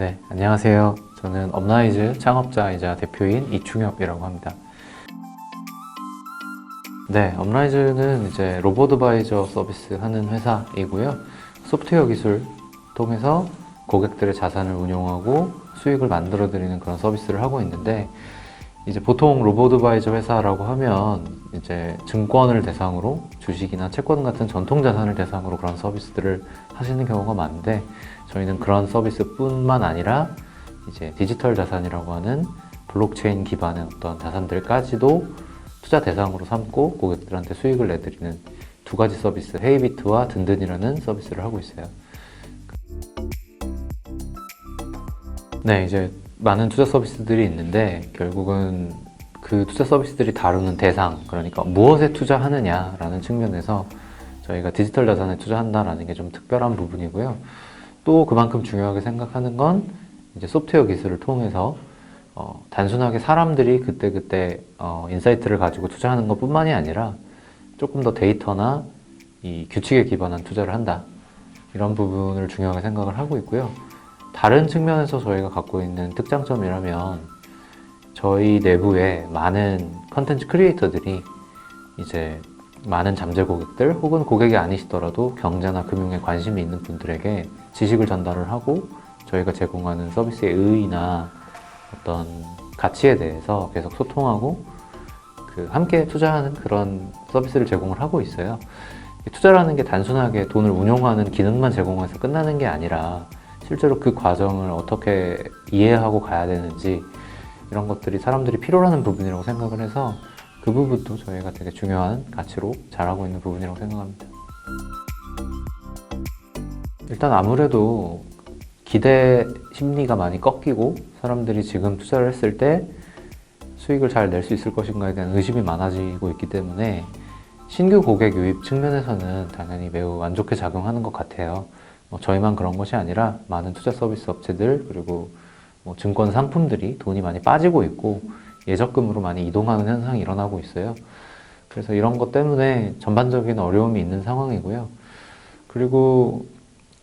네, 안녕하세요. 저는 업라이즈 창업자이자 대표인 이충엽이라고 합니다. 네, 업라이즈는 이제 로보드바이저 서비스 하는 회사이고요. 소프트웨어 기술 통해서 고객들의 자산을 운용하고 수익을 만들어 드리는 그런 서비스를 하고 있는데, 이제 보통 로보드바이저 회사라고 하면 이제 증권을 대상으로 주식이나 채권 같은 전통 자산을 대상으로 그런 서비스들을 하시는 경우가 많은데, 저희는 그런 서비스뿐만 아니라 이제 디지털 자산이라고 하는 블록체인 기반의 어떤 자산들까지도 투자 대상으로 삼고 고객들한테 수익을 내드리는 두 가지 서비스, 헤이비트와 든든이라는 서비스를 하고 있어요. 네, 이제 많은 투자 서비스들이 있는데 결국은 그 투자 서비스들이 다루는 대상, 그러니까 무엇에 투자하느냐라는 측면에서 저희가 디지털 자산에 투자한다라는 게 좀 특별한 부분이고요. 또 그만큼 중요하게 생각하는 건 이제 소프트웨어 기술을 통해서 단순하게 사람들이 그때그때 인사이트를 가지고 투자하는 것뿐만이 아니라 조금 더 데이터나 이 규칙에 기반한 투자를 한다, 이런 부분을 중요하게 생각을 하고 있고요. 다른 측면에서 저희가 갖고 있는 특장점이라면 저희 내부에 많은 컨텐츠 크리에이터들이 이제 많은 잠재 고객들 혹은 고객이 아니시더라도 경제나 금융에 관심이 있는 분들에게 지식을 전달을 하고 저희가 제공하는 서비스의 의의나 어떤 가치에 대해서 계속 소통하고 함께 투자하는 그런 서비스를 제공을 하고 있어요. 투자라는 게 단순하게 돈을 운용하는 기능만 제공해서 끝나는 게 아니라 실제로 그 과정을 어떻게 이해하고 가야 되는지, 이런 것들이 사람들이 필요로 하는 부분이라고 생각을 해서 그 부분도 저희가 되게 중요한 가치로 잘하고 있는 부분이라고 생각합니다. 일단 아무래도 기대 심리가 많이 꺾이고 사람들이 지금 투자를 했을 때 수익을 잘 낼 수 있을 것인가에 대한 의심이 많아지고 있기 때문에 신규 고객 유입 측면에서는 당연히 매우 안 좋게 작용하는 것 같아요. 저희만 그런 것이 아니라 많은 투자 서비스 업체들, 그리고 증권 상품들이 돈이 많이 빠지고 있고 예적금으로 많이 이동하는 현상이 일어나고 있어요. 그래서 이런 것 때문에 전반적인 어려움이 있는 상황이고요. 그리고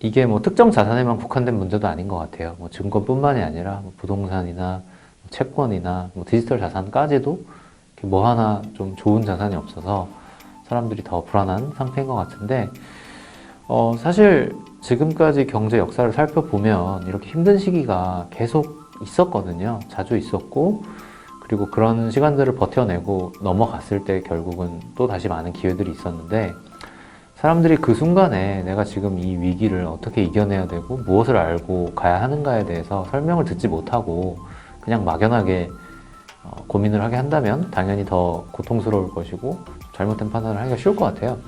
이게 특정 자산에만 국한된 문제도 아닌 것 같아요. 증권뿐만이 아니라 부동산이나 채권이나 디지털 자산까지도 뭐 하나 좀 좋은 자산이 없어서 사람들이 더 불안한 상태인 것 같은데, 사실 지금까지 경제 역사를 살펴보면 이렇게 힘든 시기가 계속 있었거든요. 자주 있었고, 그리고 그런 시간들을 버텨내고 넘어갔을 때 결국은 또 다시 많은 기회들이 있었는데, 사람들이 그 순간에 내가 지금 이 위기를 어떻게 이겨내야 되고 무엇을 알고 가야 하는가에 대해서 설명을 듣지 못하고 그냥 막연하게 고민을 하게 한다면 당연히 더 고통스러울 것이고 잘못된 판단을 하기가 쉬울 것 같아요.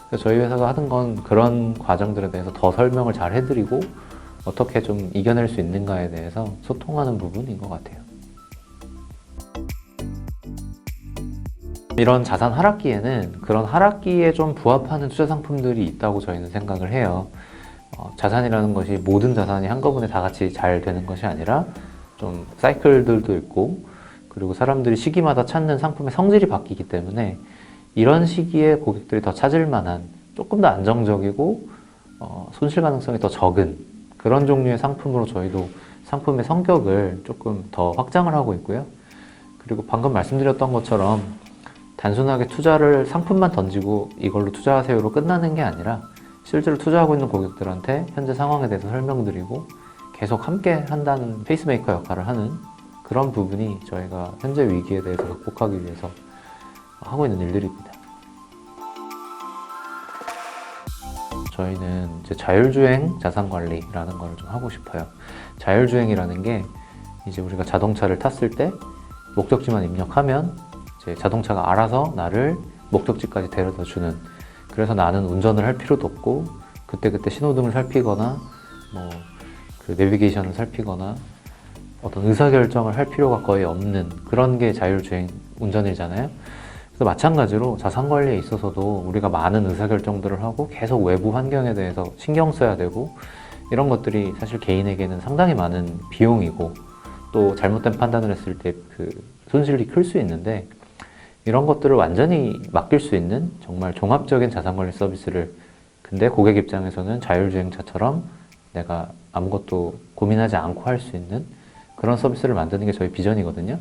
그래서 저희 회사가 하는 건 그런 과정들에 대해서 더 설명을 잘 해드리고 어떻게 좀 이겨낼 수 있는가에 대해서 소통하는 부분인 것 같아요. 이런 자산 하락기에는 그런 하락기에 좀 부합하는 투자 상품들이 있다고 저희는 생각을 해요. 자산이라는 것이 모든 자산이 한꺼번에 다 같이 잘 되는 것이 아니라 좀 사이클들도 있고, 그리고 사람들이 시기마다 찾는 상품의 성질이 바뀌기 때문에 이런 시기에 고객들이 더 찾을 만한 조금 더 안정적이고 손실 가능성이 더 적은 그런 종류의 상품으로 저희도 상품의 성격을 조금 더 확장을 하고 있고요. 그리고 방금 말씀드렸던 것처럼 단순하게 투자를 상품만 던지고 이걸로 투자하세요로 끝나는 게 아니라 실제로 투자하고 있는 고객들한테 현재 상황에 대해서 설명드리고 계속 함께 한다는 페이스메이커 역할을 하는 그런 부분이 저희가 현재 위기에 대해서 극복하기 위해서 하고 있는 일들입니다. 저희는 이제 자율주행 자산관리라는 걸 좀 하고 싶어요. 자율주행이라는 게 이제 우리가 자동차를 탔을 때 목적지만 입력하면 이제 자동차가 알아서 나를 목적지까지 데려다 주는, 그래서 나는 운전을 할 필요도 없고 그때그때 신호등을 살피거나 그 내비게이션을 살피거나 어떤 의사결정을 할 필요가 거의 없는 그런 게 자율주행 운전이잖아요. 그래서 마찬가지로 자산관리에 있어서도 우리가 많은 의사결정들을 하고 계속 외부 환경에 대해서 신경 써야 되고, 이런 것들이 사실 개인에게는 상당히 많은 비용이고 또 잘못된 판단을 했을 때 그 손실이 클 수 있는데, 이런 것들을 완전히 맡길 수 있는 정말 종합적인 자산관리 서비스를, 근데 고객 입장에서는 자율주행차처럼 내가 아무것도 고민하지 않고 할 수 있는 그런 서비스를 만드는 게 저희 비전이거든요.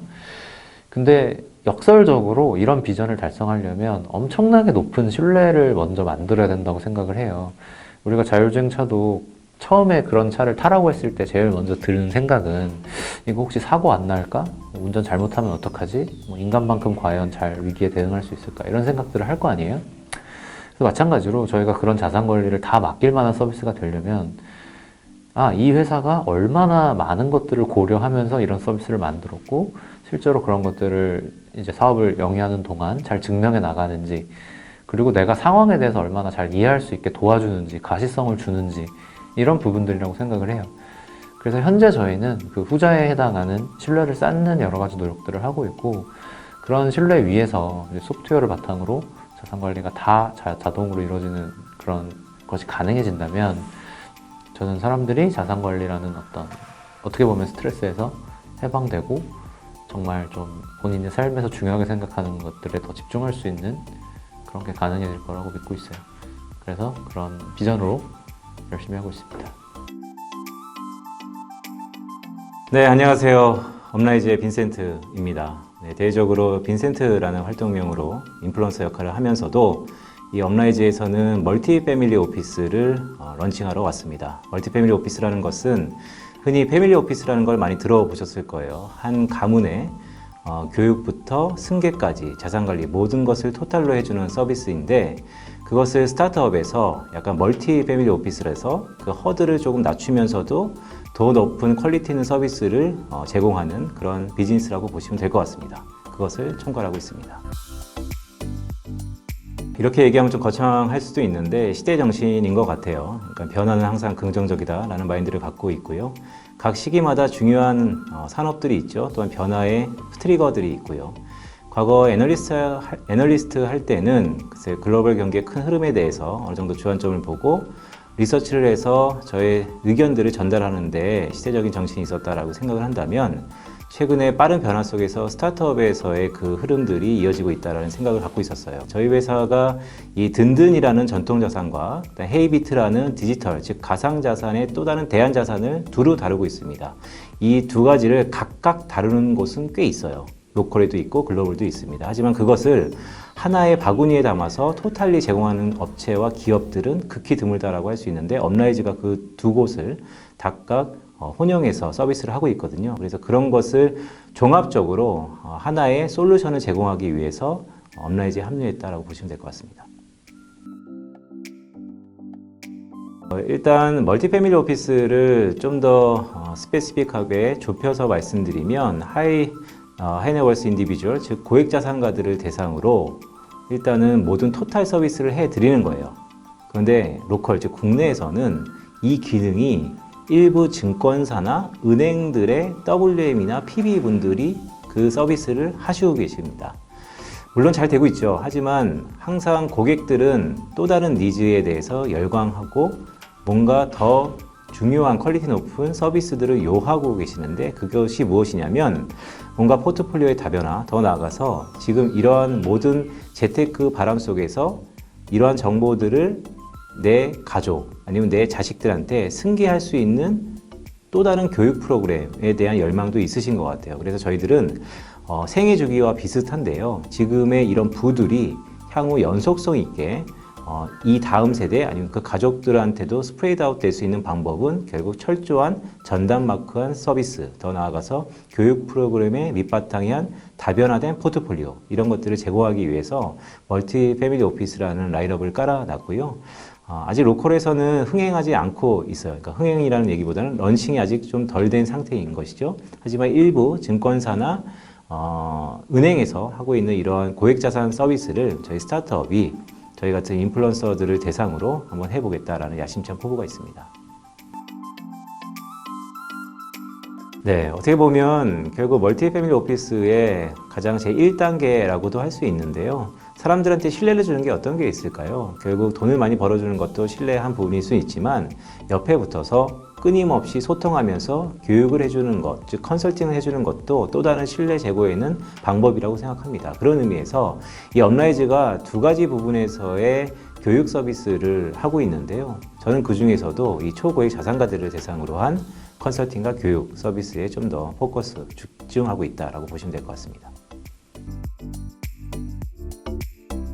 근데 역설적으로 이런 비전을 달성하려면 엄청나게 높은 신뢰를 먼저 만들어야 된다고 생각을 해요. 우리가 자율주행차도 처음에 그런 차를 타라고 했을 때 제일 먼저 드는 생각은 이거 혹시 사고 안 날까? 운전 잘못하면 어떡하지? 뭐 인간만큼 과연 잘 위기에 대응할 수 있을까? 이런 생각들을 할 거 아니에요? 그래서 마찬가지로 저희가 그런 자산 관리를 다 맡길 만한 서비스가 되려면 이 회사가 얼마나 많은 것들을 고려하면서 이런 서비스를 만들었고 실제로 그런 것들을 이제 사업을 영위하는 동안 잘 증명해 나가는지, 그리고 내가 상황에 대해서 얼마나 잘 이해할 수 있게 도와주는지, 가시성을 주는지, 이런 부분들이라고 생각을 해요. 그래서 현재 저희는 그 후자에 해당하는 신뢰를 쌓는 여러 가지 노력들을 하고 있고, 그런 신뢰 위에서 이제 소프트웨어를 바탕으로 자산 관리가 다 자동으로 이루어지는 그런 것이 가능해진다면, 저는 사람들이 자산 관리라는 어떻게 보면 스트레스에서 해방되고 정말 좀 본인의 삶에서 중요하게 생각하는 것들에 더 집중할 수 있는 그런 게 가능해질 거라고 믿고 있어요. 그래서 그런 비전으로 열심히 하고 있습니다. 네, 안녕하세요. 업라이즈의 빈센트입니다. 네, 대외적으로 빈센트라는 활동명으로 인플루언서 역할을 하면서도 이 업라이즈에서는 멀티 패밀리 오피스를 런칭하러 왔습니다. 멀티 패밀리 오피스라는 것은 흔히 패밀리 오피스라는 걸 많이 들어보셨을 거예요. 한 가문의 교육부터 승계까지 자산관리 모든 것을 토탈로 해주는 서비스인데, 그것을 스타트업에서 약간 멀티 패밀리 오피스로 해서 그 허들을 조금 낮추면서도 더 높은 퀄리티 있는 서비스를 제공하는 그런 비즈니스라고 보시면 될 것 같습니다. 그것을 총괄하고 있습니다. 이렇게 얘기하면 좀 거창할 수도 있는데 시대 정신인 것 같아요. 그러니까 변화는 항상 긍정적이다라는 마인드를 갖고 있고요. 각 시기마다 중요한 산업들이 있죠. 또한 변화의 트리거들이 있고요. 과거 애널리스트 할 때는 글쎄 글로벌 경기의 큰 흐름에 대해서 어느 정도 주안점을 보고 리서치를 해서 저의 의견들을 전달하는데 시대적인 정신이 있었다라고 생각을 한다면, 최근에 빠른 변화 속에서 스타트업에서의 그 흐름들이 이어지고 있다는 생각을 갖고 있었어요. 저희 회사가 이 든든이라는 전통자산과 헤이비트라는 디지털, 즉 가상자산의 또 다른 대안자산을 두루 다루고 있습니다. 이 두 가지를 각각 다루는 곳은 꽤 있어요. 로컬에도 있고 글로벌도 있습니다. 하지만 그것을 하나의 바구니에 담아서 토탈리 제공하는 업체와 기업들은 극히 드물다라고 할 수 있는데, 업라이즈가 그 두 곳을 각각 혼용해서 서비스를 하고 있거든요. 그래서 그런 것을 종합적으로 하나의 솔루션을 제공하기 위해서 업라이즈에 합류했다라고 보시면 될 것 같습니다. 일단 멀티패밀리 오피스를 좀 더 스페시픽하게 좁혀서 말씀드리면 하이네월스 인디비주얼, 즉 고액자산가들을 대상으로 일단은 모든 토탈 서비스를 해드리는 거예요. 그런데 로컬, 즉 국내에서는 이 기능이 일부 증권사나 은행들의 WM이나 PB분들이 그 서비스를 하시고 계십니다. 물론 잘 되고 있죠. 하지만 항상 고객들은 또 다른 니즈에 대해서 열광하고 뭔가 더 중요한 퀄리티 높은 서비스들을 요하고 계시는데, 그것이 무엇이냐면 뭔가 포트폴리오의 다변화, 더 나아가서 지금 이러한 모든 재테크 바람 속에서 이러한 정보들을 내 가족 아니면 내 자식들한테 승계할 수 있는 또 다른 교육 프로그램에 대한 열망도 있으신 것 같아요. 그래서 저희들은 생애 주기와 비슷한데요. 지금의 이런 부들이 향후 연속성 있게 이 다음 세대 아니면 그 가족들한테도 스프레이드 아웃 될 수 있는 방법은 결국 철저한 전담 마크한 서비스, 더 나아가서 교육 프로그램의 밑바탕이 한 다변화된 포트폴리오, 이런 것들을 제공하기 위해서 멀티 패밀리 오피스라는 라인업을 깔아놨고요. 아직 로컬에서는 흥행하지 않고 있어요. 그러니까 흥행이라는 얘기보다는 런칭이 아직 좀 덜 된 상태인 것이죠. 하지만 일부 증권사나 은행에서 하고 있는 이러한 고액자산 서비스를 저희 스타트업이 저희 같은 인플루언서들을 대상으로 한번 해보겠다라는 야심찬 포부가 있습니다. 네, 어떻게 보면 결국 멀티 패밀리 오피스의 가장 제1단계라고도 할 수 있는데요. 사람들한테 신뢰를 주는 게 어떤 게 있을까요? 결국 돈을 많이 벌어주는 것도 신뢰의 한 부분일 수 있지만 옆에 붙어서 끊임없이 소통하면서 교육을 해주는 것, 즉 컨설팅을 해주는 것도 또 다른 신뢰 제고에는 방법이라고 생각합니다. 그런 의미에서 이 업라이즈가 두 가지 부분에서의 교육 서비스를 하고 있는데요. 저는 그 중에서도 이 초고액 자산가들을 대상으로 한 컨설팅과 교육 서비스에 좀 더 포커스, 집중하고 있다라고 보시면 될 것 같습니다.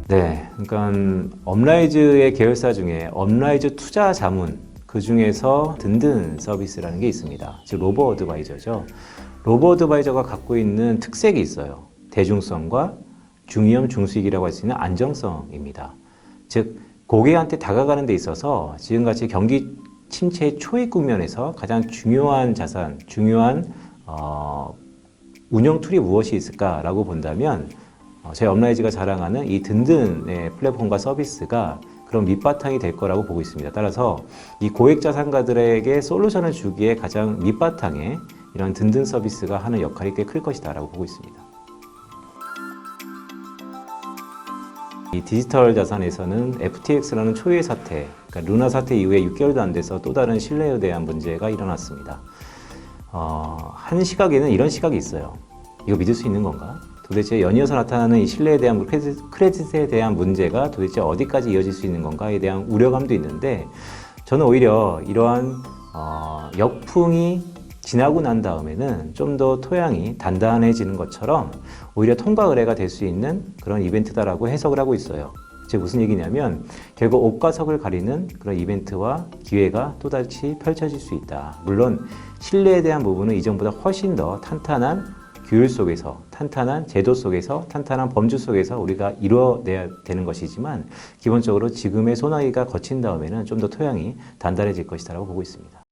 네, 그러니까 업라이즈의 계열사 중에 업라이즈 투자 자문, 그 중에서 든든 서비스라는 게 있습니다. 즉 로보 어드바이저죠. 로보 어드바이저가 갖고 있는 특색이 있어요. 대중성과 중위험 중수익이라고 할 수 있는 안정성입니다. 즉 고객한테 다가가는 데 있어서 지금같이 경기 침체 초입 국면에서 가장 중요한 자산, 중요한 운영 툴이 무엇이 있을까라고 본다면 저희 업라이즈가 자랑하는 이 든든의 플랫폼과 서비스가 그런 밑바탕이 될 거라고 보고 있습니다. 따라서 이 고액 자산가들에게 솔루션을 주기에 가장 밑바탕에 이런 든든 서비스가 하는 역할이 꽤 클 것이다라고 보고 있습니다. 이 디지털 자산에서는 FTX라는 초유의 사태, 그러니까 루나 사태 이후에 6개월도 안 돼서 또 다른 신뢰에 대한 문제가 일어났습니다. 한 시각에는 이런 시각이 있어요. 이거 믿을 수 있는 건가? 도대체 연이어서 나타나는 이 신뢰에 대한 크레딧에 대한 문제가 도대체 어디까지 이어질 수 있는 건가에 대한 우려감도 있는데 저는 오히려 이러한 역풍이 지나고 난 다음에는 좀 더 토양이 단단해지는 것처럼 오히려 통과 의례가 될 수 있는 그런 이벤트다라고 해석을 하고 있어요. 즉 무슨 얘기냐면 결국 옥과 석을 가리는 그런 이벤트와 기회가 또다시 펼쳐질 수 있다. 물론 신뢰에 대한 부분은 이전보다 훨씬 더 탄탄한 규율 속에서, 탄탄한 제도 속에서, 탄탄한 범주 속에서 우리가 이루어내야 되는 것이지만 기본적으로 지금의 소나기가 거친 다음에는 좀 더 토양이 단단해질 것이다라고 보고 있습니다.